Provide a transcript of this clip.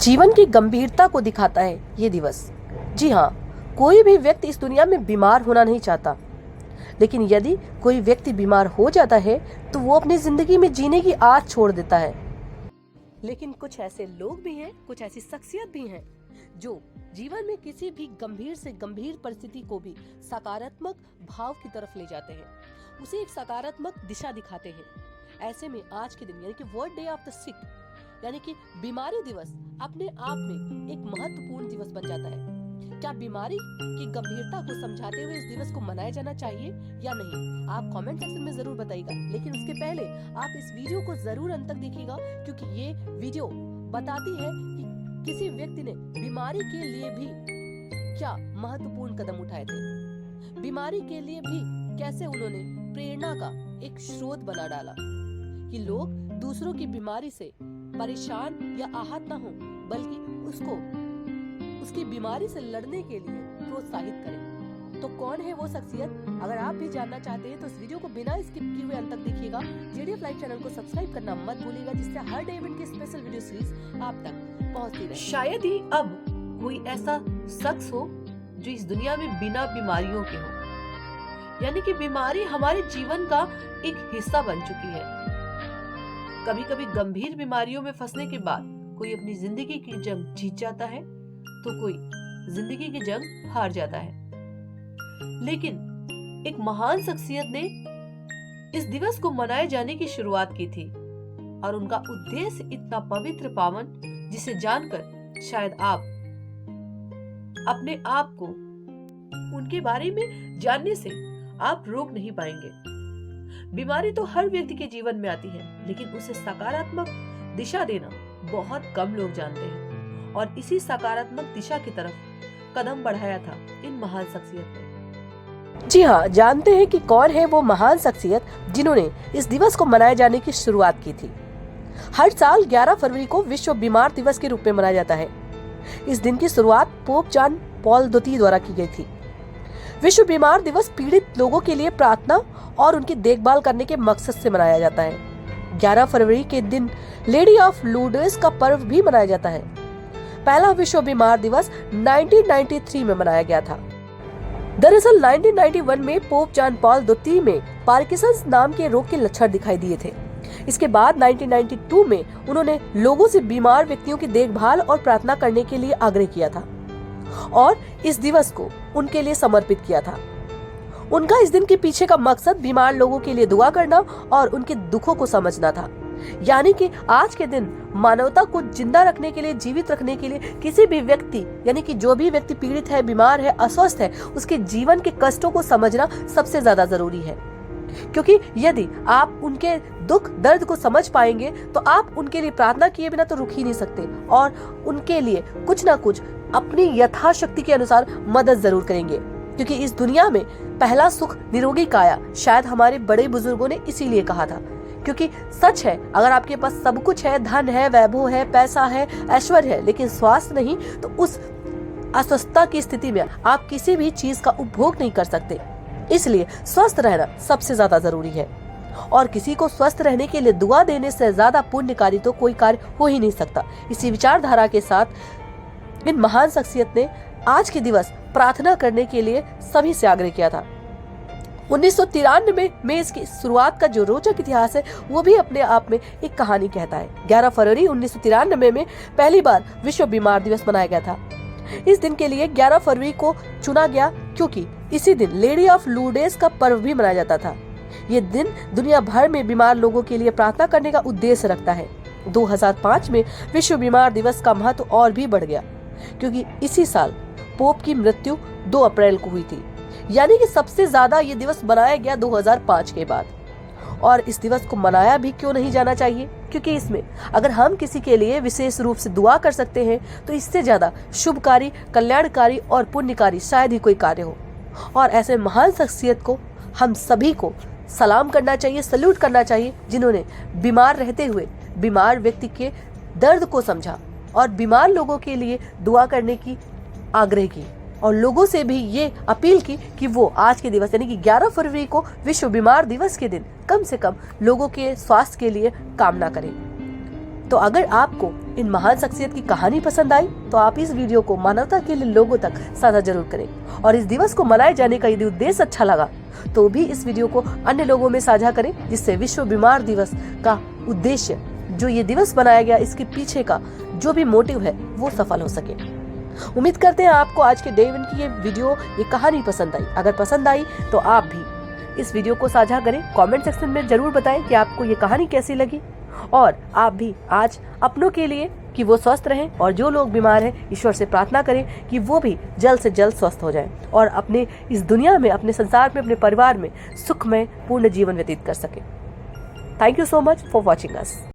जीवन की गंभीरता को दिखाता है ये दिवस। जी हाँ, कोई भी व्यक्ति इस दुनिया में बीमार होना नहीं चाहता, लेकिन यदि कोई व्यक्ति बीमार हो जाता है तो वो अपनी जिंदगी में जीने की आस छोड़ देता है। लेकिन कुछ ऐसे लोग भी हैं, कुछ ऐसी शख्सियत भी हैं जो जीवन में किसी भी गंभीर से गंभीर परिस्थिति को भी सकारात्मक भाव की तरफ ले जाते हैं, उसे एक सकारात्मक दिशा दिखाते हैं। ऐसे में आज के दिन यानी कि वर्ल्ड डे ऑफ द सिक यानी कि बीमारी दिवस अपने आप में एक महत्वपूर्ण दिवस बन जाता है। क्या बीमारी की गंभीरता को समझाते हुए इस दिवस को मनाया जाना चाहिए या नहीं, आप कमेंट सेक्शन में जरूर बताइएगा। लेकिन उसके पहले आप इस वीडियो को जरूर अंत तक देखिएगा, क्योंकि ये वीडियो बताती है कि किसी व्यक्ति ने बीमारी के लिए भी क्या महत्वपूर्ण कदम उठाए थे, बीमारी के लिए भी कैसे उन्होंने प्रेरणा का एक स्रोत बना डाला कि लोग दूसरों की बीमारी से परेशान या आहत ना हो, बल्कि उसकी बीमारी से लड़ने के लिए प्रोत्साहित करें। तो कौन है वो शख्सियत? अगर आप भी जानना चाहते हैं तो इस वीडियो को बिना स्किप किए हुए अंत तक देखिएगा। जेडीएफ लाइव चैनल को सब्सक्राइब करना मत भूलिएगा, जिससे हर डे इवेंट की स्पेशल वीडियो सीरीज आप तक पहुंचती रहे। शायद ही अब कोई ऐसा शख्स हो जो इस दुनिया में बिना बीमारियों के हो, यानी कि बीमारी हमारे जीवन का एक हिस्सा बन चुकी है। कभी कभी गंभीर बीमारियों में फंसने के बाद कोई अपनी जिंदगी की जंग जीत जाता है तो कोई जिंदगी की जंग हार जाता है। लेकिन एक महान शख्सियत ने इस दिवस को मनाए जाने की शुरुआत की थी और उनका उद्देश्य इतना पवित्र पावन जिसे जानकर शायद आप अपने आप को उनके बारे में जानने से आप रोक नहीं पाएंगे। बीमारी तो हर व्यक्ति के जीवन में आती है, लेकिन उसे सकारात्मक दिशा देना बहुत कम लोग जानते हैं। और इसी सकारात्मक दिशा की तरफ कदम बढ़ाया था इन महान शख्सियत ने। जी हाँ, जानते हैं कि कौन है वो महान शख्सियत जिन्होंने इस दिवस को मनाए जाने की शुरुआत की थी। हर साल 11 फरवरी को विश्व बीमार दिवस के रूप में मनाया जाता है। इस दिन की शुरुआत पोप जॉन पॉल द्वितीय द्वारा की गई थी। विश्व बीमार दिवस पीड़ित लोगों के लिए प्रार्थना और उनकी देखभाल करने के मकसद से मनाया जाता है। 11 फरवरी के दिन लेडी ऑफ लूर्ड्स का पर्व भी मनाया जाता है। पहला विश्व बीमार दिवस 1993 में मनाया गया था। दरअसल 1991 में पोप जॉन पॉल द्वितीय में पार्किंसंस नाम के रोग के लक्षण दिखाई दिए थे। इसके बाद 1992 में उन्होंने लोगों से बीमार व्यक्तियों की देखभाल और प्रार्थना करने के लिए आग्रह किया था और इस दिवस को उनके लिए समर्पित किया था। उनका इस दिन के पीछे का मकसद बीमार लोगों के लिए दुआ करना और उनके दुखों को समझना था। यानी कि आज के दिन मानवता को जिंदा रखने के लिए, जीवित रखने के लिए किसी भी व्यक्ति यानी कि जो भी व्यक्ति पीड़ित है, बीमार है, अस्वस्थ है, उसके जीवन के कष्टों को समझना सबसे ज्यादा जरूरी है। क्योंकि यदि आप उनके दुख दर्द को समझ पाएंगे तो आप उनके लिए प्रार्थना किए बिना तो रुक ही नहीं सकते और उनके लिए कुछ ना कुछ अपनी यथाशक्ति के अनुसार मदद जरूर करेंगे। क्योंकि इस दुनिया में पहला सुख निरोगी काया, शायद हमारे बड़े बुजुर्गों ने इसीलिए कहा था। क्योंकि सच है, अगर आपके पास सब कुछ है, धन है, वैभव है, पैसा है, ऐश्वर्य है, लेकिन स्वास्थ्य नहीं, तो उस अस्वस्थता की स्थिति में आप किसी भी चीज का उपभोग नहीं कर सकते। इसलिए स्वस्थ रहना सबसे ज्यादा जरूरी है और किसी को स्वस्थ रहने के लिए दुआ देने से ज्यादा पुण्यकारी तो कोई कार्य हो ही नहीं सकता। इसी विचारधारा के साथ इन महान शख्सियत ने आज के दिवस प्रार्थना करने के लिए सभी से आग्रह किया था। 1993 में इसकी शुरुआत का जो रोचक इतिहास है वो भी अपने आप में एक कहानी कहता है। 11 फरवरी 1993 में पहली बार विश्व बीमार दिवस मनाया गया था। इस दिन के लिए 11 फरवरी को चुना गया क्योंकि इसी दिन लेडी ऑफ लूर्ड्स का पर्व भी मनाया जाता था। ये दिन दुनिया भर में बीमार लोगों के लिए प्रार्थना करने का उद्देश्य रखता है। 2005 में विश्व बीमार दिवस का महत्व और भी बढ़ गया क्योंकि इसी साल पोप की मृत्यु 2 अप्रैल को हुई थी। यानी कि सबसे ज्यादा ये दिवस मनाया गया 2005 के बाद। और इस दिवस को मनाया भी क्यों नहीं जाना चाहिए? क्योंकि इसमें अगर हम किसी के लिए विशेष रूप से दुआ कर सकते हैं तो इससे ज्यादा शुभकारी, कल्याणकारी और पुण्यकारी शायद ही कोई कार्य हो। और ऐसे महान शख्सियत को हम सभी को सलाम करना चाहिए, सल्यूट करना चाहिए, जिन्होंने बीमार रहते हुए बीमार व्यक्ति के दर्द को समझा और बीमार लोगों के लिए दुआ करने की आग्रह की और लोगों से भी ये अपील की कि वो आज के दिवस यानी कि 11 फरवरी को विश्व बीमार दिवस के दिन कम से कम लोगों के स्वास्थ्य के लिए कामना करें। तो अगर आपको इन महान शख्सियत की कहानी पसंद आई तो आप इस वीडियो को मानवता के लिए लोगों तक साझा जरूर करें। और इस दिवस को मनाए जाने का यदि उद्देश्य अच्छा लगा तो भी इस वीडियो को अन्य लोगों में साझा करें, जिससे विश्व बीमार दिवस का उद्देश्य, जो ये दिवस बनाया गया, इसके पीछे का जो भी मोटिव है वो सफल हो सके। उम्मीद करते हैं आपको आज के डे इवन की ये कहानी पसंद आई। अगर पसंद आई तो आप भी इस वीडियो को साझा करें। कमेंट सेक्शन में जरूर बताएं कि आपको ये कहानी कैसी लगी, और आप भी आज अपनों के लिए कि वो स्वस्थ रहें, और जो लोग बीमार हैं ईश्वर से प्रार्थना करें कि वो भी जल्द से जल्द स्वस्थ हो जाएं और अपने इस दुनिया में, अपने संसार में, अपने परिवार में सुखमय पूर्ण जीवन व्यतीत कर सकें। Thank you so much for watching us.